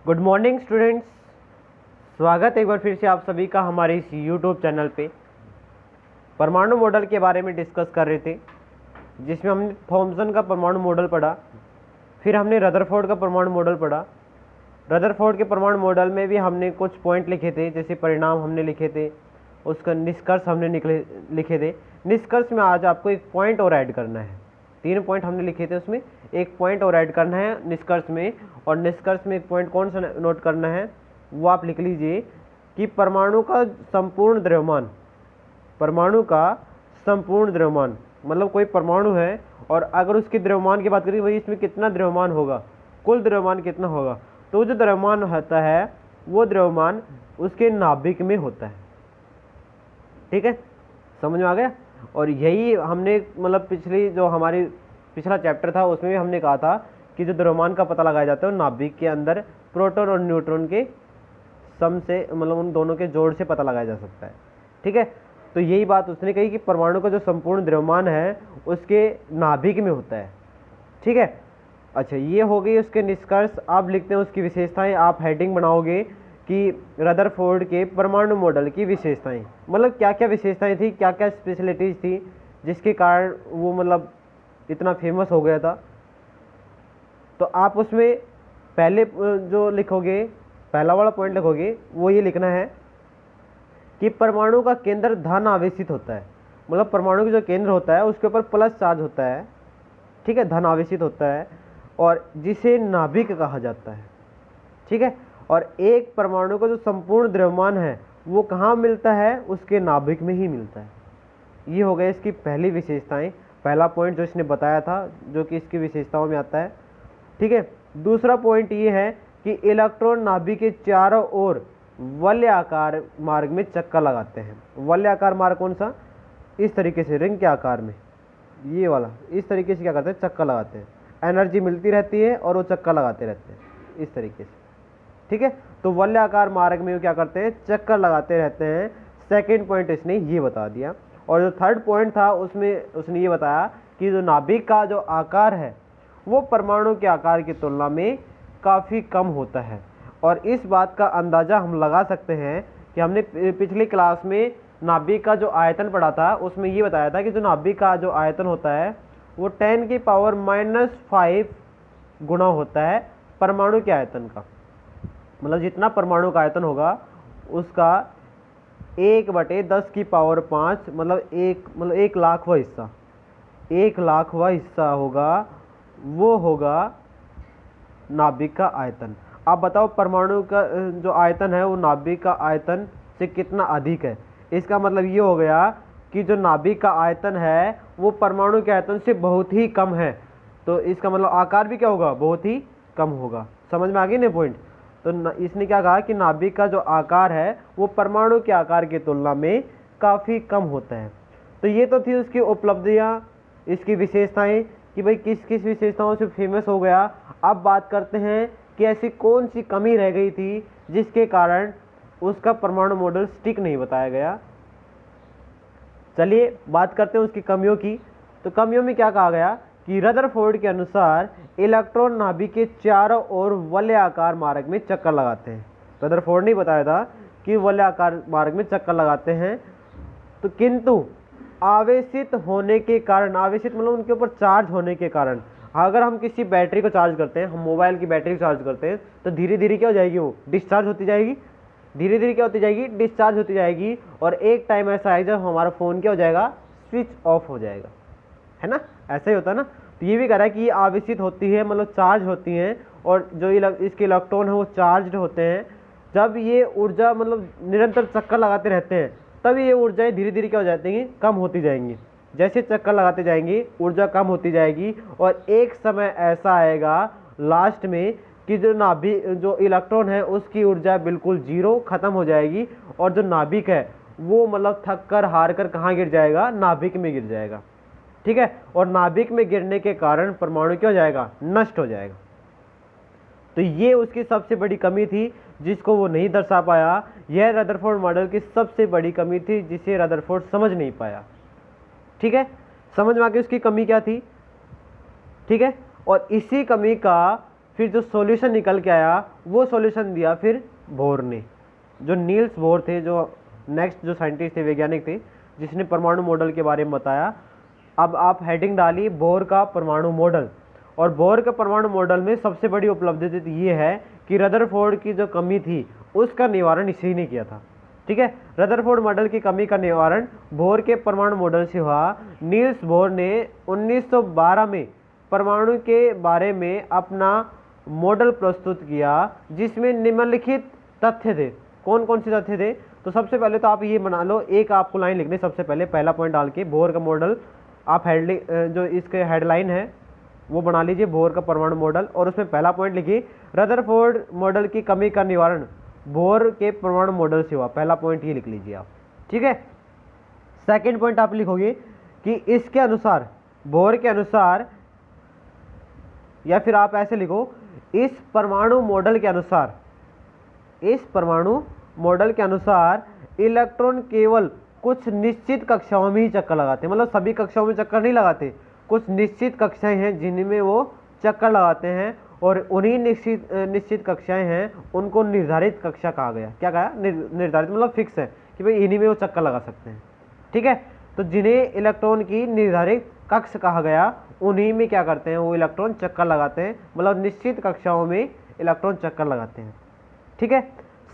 Good morning students, स्वागत है एक बार फिर से आप सभी का हमारे इस यूट्यूब चैनल पे। परमाणु मॉडल के बारे में डिस्कस कर रहे थे, जिसमें हमने थॉमसन का परमाणु मॉडल पढ़ा, फिर हमने रदरफोर्ड का परमाणु मॉडल पढ़ा। रदरफोर्ड के परमाणु मॉडल में भी हमने कुछ पॉइंट लिखे थे, जैसे परिणाम हमने लिखे थे, उसका निष्कर्ष हमने लिखे थे। निष्कर्ष में आज आपको एक पॉइंट और ऐड करना है। 3 पॉइंट हमने लिखे थे, उसमें एक पॉइंट और ऐड करना है निष्कर्ष में। और निष्कर्ष में एक पॉइंट कौन सा नोट करना है वो आप लिख लीजिए कि परमाणु का संपूर्ण द्रव्यमान, परमाणु का संपूर्ण द्रव्यमान मतलब कोई परमाणु है और अगर उसके द्रव्यमान की बात करें भाई इसमें कितना द्रव्यमान होगा, कुल द्रव्यमान कितना होगा, तो जो द्रव्यमान होता है वो द्रव्यमान उसके नाभिक में होता है। ठीक है, समझ में आ गया। और यही हमने मतलब पिछला चैप्टर था उसमें भी हमने कहा था कि जो द्रव्यमान का पता लगाया जाता है वो नाभिक के अंदर प्रोटॉन और न्यूट्रॉन के सम से मतलब उन दोनों के जोड़ से पता लगाया जा सकता है। ठीक है, तो यही बात उसने कही कि परमाणु का जो संपूर्ण द्रव्यमान है उसके नाभिक में होता है। ठीक है, अच्छा ये हो गई उसके निष्कर्ष। आप लिखते हैं उसकी विशेषताएं, आप हेडिंग बनाओगे कि रदरफोर्ड के परमाणु मॉडल की विशेषताएं, मतलब क्या क्या विशेषताएं थी, क्या क्या स्पेशलिटीज थी जिसके कारण वो मतलब इतना फेमस हो गया था। तो आप उसमें पहले जो लिखोगे, पहला वाला पॉइंट लिखोगे वो ये लिखना है कि परमाणु का केंद्र धन आवेशित होता है, मतलब परमाणु का जो केंद्र होता है उसके ऊपर प्लस चार्ज होता है। ठीक है, धन आवेशित होता है और जिसे नाभिक कहा जाता है। ठीक है, और एक परमाणु का जो संपूर्ण द्रव्यमान है वो कहाँ मिलता है, उसके नाभिक में ही मिलता है। ये हो गया इसकी पहली विशेषताएं, पहला पॉइंट जो इसने बताया था जो कि इसकी विशेषताओं में आता है। ठीक है, दूसरा पॉइंट ये है कि इलेक्ट्रॉन नाभिक के चारों ओर वलयाकार मार्ग में चक्कर लगाते हैं। वलयाकार मार्ग कौन सा, इस तरीके से रिंग के आकार में, ये वाला, इस तरीके से क्या करते हैं, चक्कर लगाते हैं। एनर्जी मिलती रहती है और वो चक्कर लगाते रहते हैं इस तरीके से। ठीक है, तो वलयाकार मार्ग में वो क्या करते हैं, चक्कर लगाते रहते हैं। सेकेंड पॉइंट इसने ये बता दिया। और जो थर्ड पॉइंट था उसमें उसने ये बताया कि जो नाभिक का जो आकार है वो परमाणु के आकार की तुलना में काफ़ी कम होता है। और इस बात का अंदाज़ा हम लगा सकते हैं कि हमने पिछली क्लास में नाभिक का जो आयतन पढ़ा था उसमें ये बताया था कि जो नाभिक का जो आयतन होता है वो 10⁻⁵ गुना होता है परमाणु के आयतन का। मतलब जितना परमाणु का आयतन होगा उसका 1/10⁵ मतलब 1 लाखवां हिस्सा, 1 लाखवां हिस्सा होगा, वो होगा नाभिक का आयतन। आप बताओ परमाणु का जो आयतन है वो नाभिक का आयतन से कितना अधिक है। इसका मतलब ये हो गया कि जो नाभिक का आयतन है वो परमाणु के आयतन से बहुत ही कम है। तो इसका मतलब आकार भी क्या होगा, बहुत ही कम होगा। समझ में आ गई ना पॉइंट। तो इसने क्या कहा कि नाभिक का जो आकार है वो परमाणु के आकार की तुलना में काफ़ी कम होता है। तो ये तो थी उसकी उपलब्धियाँ, इसकी विशेषताएं कि भाई किस किस विशेषताओं से फेमस हो गया। अब बात करते हैं कि ऐसी कौन सी कमी रह गई थी जिसके कारण उसका परमाणु मॉडल स्टिक नहीं बताया गया। चलिए बात करते हैं उसकी कमियों की। तो कमियों में क्या कहा गया कि रदरफोर्ड के अनुसार इलेक्ट्रॉन नाभिक के चारों ओर वलयाकार मार्ग में चक्कर लगाते हैं। रदरफोर्ड ने बताया था कि वलयाकार मार्ग में चक्कर लगाते हैं। तो किंतु आवेशित होने के कारण, आवेशित मतलब उनके ऊपर चार्ज होने के कारण, अगर हम किसी बैटरी को चार्ज करते हैं, हम मोबाइल की बैटरी को चार्ज करते हैं तो धीरे धीरे क्या हो जाएगी, वो डिस्चार्ज होती जाएगी। धीरे धीरे क्या होती जाएगी, डिस्चार्ज होती जाएगी। और एक टाइम ऐसा आएगा जब हमारा फ़ोन क्या हो जाएगा, स्विच ऑफ हो जाएगा, है ना। ऐसा ही होता है ना। तो ये भी कह रहा है कि ये आवेशित होती है मतलब चार्ज होती हैं और जो इसके इलेक्ट्रॉन है वो चार्ज होते हैं। जब ये ऊर्जा मतलब निरंतर चक्कर लगाते रहते हैं तब ये ऊर्जाएं धीरे धीरे क्या हो जाती हैं, कम होती जाएंगी। जैसे चक्कर लगाते जाएंगी ऊर्जा कम होती जाएगी और एक समय ऐसा आएगा लास्ट में कि जो नाभिक, जो इलेक्ट्रॉन है उसकी ऊर्जा बिल्कुल जीरो खत्म हो जाएगी और जो नाभिक है वो मतलब थक कर हार कर कहाँ गिर जाएगा, नाभिक में गिर जाएगा। ठीक है, और नाभिक में गिरने के कारण परमाणु क्या हो जाएगा, नष्ट हो जाएगा। तो ये उसकी सबसे बड़ी कमी थी जिसको वो नहीं दर्शा पाया। यह रदरफोर्ड मॉडल की सबसे बड़ी कमी थी जिसे रदरफोर्ड समझ नहीं पाया। ठीक है, समझ में आ गई उसकी कमी क्या थी। ठीक है, और इसी कमी का फिर जो सॉल्यूशन निकल के आया वो सॉल्यूशन दिया फिर बोर ने, जो नील्स बोर थे, जो नेक्स्ट जो साइंटिस्ट थे, वैज्ञानिक थे, जिसने परमाणु मॉडल के बारे में बताया। अब आप हेडिंग डाली बोर का परमाणु मॉडल, और बोर के परमाणु मॉडल में सबसे बड़ी उपलब्धि तो ये है कि रदरफोर्ड की जो कमी थी उसका निवारण इसी ने किया था। ठीक है, रदरफोर्ड मॉडल की कमी का निवारण बोर के परमाणु मॉडल से हुआ। नील्स बोर ने 1912 में परमाणु के बारे में अपना मॉडल प्रस्तुत किया, जिसमें निम्नलिखित तथ्य थे। कौन कौन से तथ्य थे? तो सबसे पहले तो आप ये बना लो, एक आपको लाइन लिखनी सबसे पहले, पहला पॉइंट डाल के बोर का मॉडल आप जो इसके हेडलाइन है वो बना लीजिए, बोर का परमाणु मॉडल, और उसमें पहला पॉइंट लिखिए रदरफोर्ड मॉडल की कमी का निवारण बोर के परमाणु मॉडल से हुआ। पहला पॉइंट ये लिख लीजिए आप। ठीक है, सेकंड पॉइंट आप लिखोगे कि इसके अनुसार, बोर के अनुसार, या फिर आप ऐसे लिखो, इस परमाणु मॉडल के अनुसार, इस परमाणु मॉडल के अनुसार इलेक्ट्रॉन केवल कुछ निश्चित कक्षाओं में ही चक्कर लगाते हैं। मतलब सभी कक्षाओं में चक्कर नहीं लगाते, कुछ निश्चित कक्षाएं हैं जिनमें वो चक्कर लगाते हैं, और उन्हीं निश्चित कक्षाएं हैं उनको निर्धारित कक्षा कहा गया। क्या कहा? निर्धारित मतलब फिक्स है कि भाई इन्हीं में वो चक्कर लगा सकते हैं। ठीक है, तो जिन्हें इलेक्ट्रॉन की निर्धारित कक्ष कहा गया उन्हीं में क्या करते हैं, वो इलेक्ट्रॉन चक्कर लगाते हैं, मतलब निश्चित कक्षाओं में इलेक्ट्रॉन चक्कर लगाते हैं। ठीक है,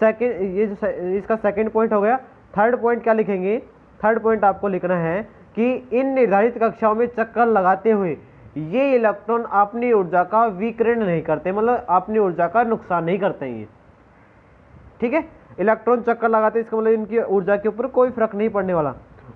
सेकंड, ये जो इसका सेकंड पॉइंट हो गया। थर्ड पॉइंट क्या लिखेंगे? थर्ड पॉइंट आपको लिखना है कि इन निर्धारित कक्षाओं में चक्कर लगाते हुए ये इलेक्ट्रॉन अपनी ऊर्जा का विकिरण नहीं करते, मतलब अपनी ऊर्जा का नुकसान नहीं करते हैं ये। ठीक है, इलेक्ट्रॉन चक्कर लगाते हैं, इसका मतलब इनकी ऊर्जा के ऊपर कोई फर्क नहीं पड़ने वाला।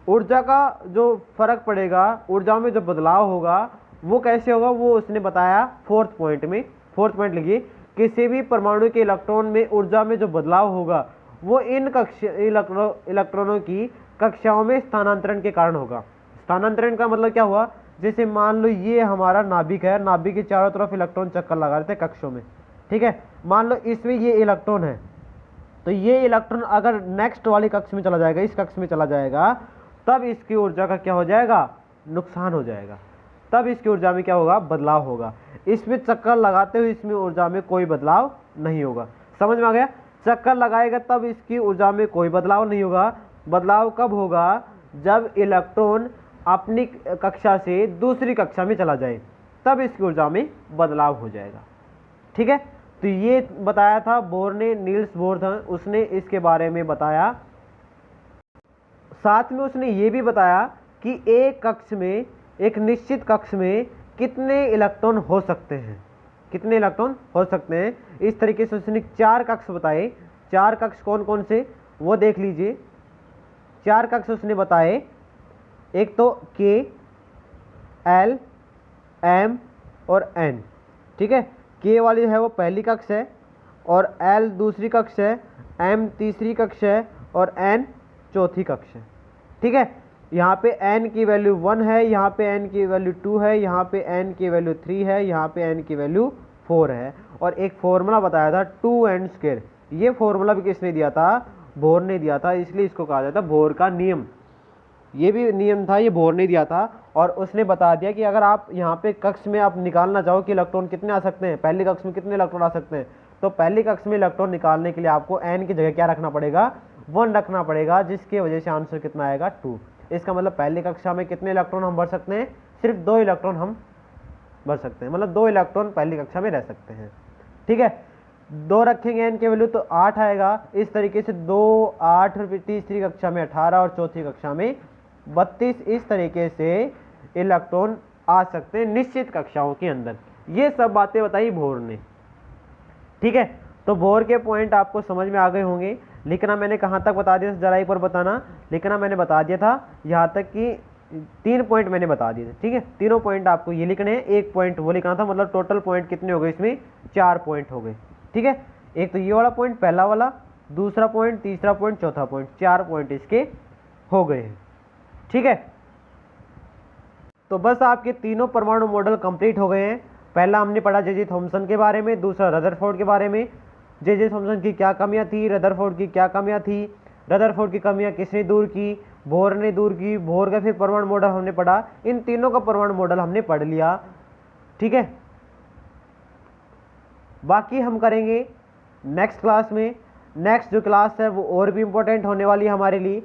ऊर्जा का जो फर्क पड़ेगा, ऊर्जा में जो बदलाव होगा वो कैसे होगा, वो उसने बताया फोर्थ पॉइंट में। फोर्थ पॉइंट लिखिए, किसी भी परमाणु के इलेक्ट्रॉन में ऊर्जा में जो बदलाव होगा वो इन इलेक्ट्रॉनों की कक्षाओं में स्थानांतरण के कारण होगा। स्थानांतरण का मतलब क्या हुआ? जैसे मान लो ये हमारा नाभिक है, नाभिक के चारों तरफ इलेक्ट्रॉन चक्कर लगा रहे थे कक्षों में। ठीक है, मान लो इसमें ये इलेक्ट्रॉन है, तो ये इलेक्ट्रॉन अगर नेक्स्ट वाली कक्ष में चला जाएगा, इस कक्ष में चला जाएगा, तब इसकी ऊर्जा का क्या हो जाएगा? नुकसान हो जाएगा। तब इसकी ऊर्जा में क्या होगा? बदलाव होगा। इसमें चक्कर लगाते हुए इसमें ऊर्जा में कोई बदलाव नहीं होगा। समझ में आ गया? चक्कर लगाएगा तब इसकी ऊर्जा में कोई बदलाव नहीं होगा। बदलाव कब होगा? जब इलेक्ट्रॉन अपनी कक्षा से दूसरी कक्षा में चला जाए, तब इसकी ऊर्जा में बदलाव हो जाएगा। ठीक है, तो ये बताया था बोर ने, नील्स बोर था, उसने इसके बारे में बताया। साथ में उसने ये भी बताया कि एक कक्ष में, एक निश्चित कक्ष में कितने इलेक्ट्रॉन हो सकते हैं, कितने इलेक्ट्रॉन हो सकते हैं। इस तरीके से उसने 4 कक्ष बताए। 4 कक्ष कौन कौन से, वो देख लीजिए। 4 कक्ष उसने बताए, एक तो के, एल, एम और एन। ठीक है, के वाली है वो पहली कक्ष है, और एल दूसरी कक्ष है, एम तीसरी कक्ष है, और एन चौथी कक्ष है। ठीक है, यहाँ पे n की वैल्यू 1 है, यहाँ पे n की वैल्यू 2 है, यहाँ पे n की वैल्यू 3 है, यहाँ पे n की वैल्यू 4 है। और एक फॉर्मूला बताया था 2n²। ये फॉर्मूला भी किसने दिया था? बोर ने दिया था, इसलिए इसको कहा जाता है बोर का नियम। ये भी नियम था, ये बोर ने दिया था, और उसने बता दिया कि अगर आप यहाँ पे कक्ष में आप निकालना चाहो कि इलेक्ट्रॉन कितने आ सकते हैं, पहली कक्ष में कितने इलेक्ट्रॉन आ सकते हैं, तो पहली कक्ष में इलेक्ट्रॉन निकालने के लिए आपको n की जगह क्या रखना पड़ेगा? 1 रखना पड़ेगा, जिसकी वजह से आंसर कितना आएगा? 2। इसका मतलब पहली कक्षा में कितने इलेक्ट्रॉन हम भर सकते हैं? सिर्फ 2 इलेक्ट्रॉन हम भर सकते हैं, मतलब 2 इलेक्ट्रॉन पहली कक्षा में रह सकते हैं। ठीक है, 2 रखेंगे n की वैल्यू तो 8 आएगा। इस तरीके से 2, 8, तीसरी कक्षा में 18 और चौथी कक्षा में 32, इस तरीके से इलेक्ट्रॉन आ सकते हैं निश्चित कक्षाओं के अंदर। ये सब बातें बताई बोर ने। ठीक है, तो बोर के पॉइंट आपको समझ में आ गए होंगे। लिखना मैंने कहाँ तक बता दिया, जरा एक बार बताना। लिखना मैंने बता दिया था यहाँ तक कि 3 पॉइंट मैंने बता दिए थे। ठीक है, तीनों पॉइंट आपको ये लिखने हैं, 1 पॉइंट वो लिखना था, मतलब टोटल पॉइंट कितने हो गए इसमें? 4 पॉइंट हो गए। ठीक है, एक तो ये वाला पॉइंट, पहला वाला, दूसरा पॉइंट, तीसरा पॉइंट, चौथा पॉइंट, 4 पॉइंट इसके हो गए हैं। ठीक है, तो बस आपके तीनों परमाणु मॉडल कंप्लीट हो गए हैं। पहला हमने पढ़ा जे थॉमसन के बारे में, दूसरा रदरफोर्ड के बारे में, जे थॉमसन की क्या कमियां थी, रदरफोर्ड की क्या कमियां थी, रदरफोर्ड की कमियां किसने दूर की? बोर ने दूर की। बोर का फिर परमाणु मॉडल हमने पढ़ा। इन तीनों का परमाणु मॉडल हमने पढ़ लिया। ठीक है, बाकी हम करेंगे नेक्स्ट क्लास में। नेक्स्ट जो क्लास है वो और भी इम्पोर्टेंट होने वाली है हमारे लिए।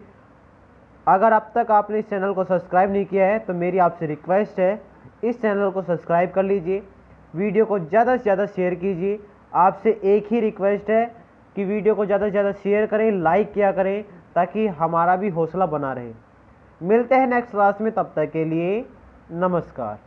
अगर अब तक आपने इस चैनल को सब्सक्राइब नहीं किया है तो मेरी आपसे रिक्वेस्ट है, इस चैनल को सब्सक्राइब कर लीजिए, वीडियो को ज़्यादा से ज़्यादा शेयर कीजिए। आपसे एक ही रिक्वेस्ट है कि वीडियो को ज़्यादा से ज़्यादा शेयर करें, लाइक किया करें, ताकि हमारा भी हौसला बना रहे। मिलते हैं नेक्स्ट क्लास में, तब तक के लिए नमस्कार।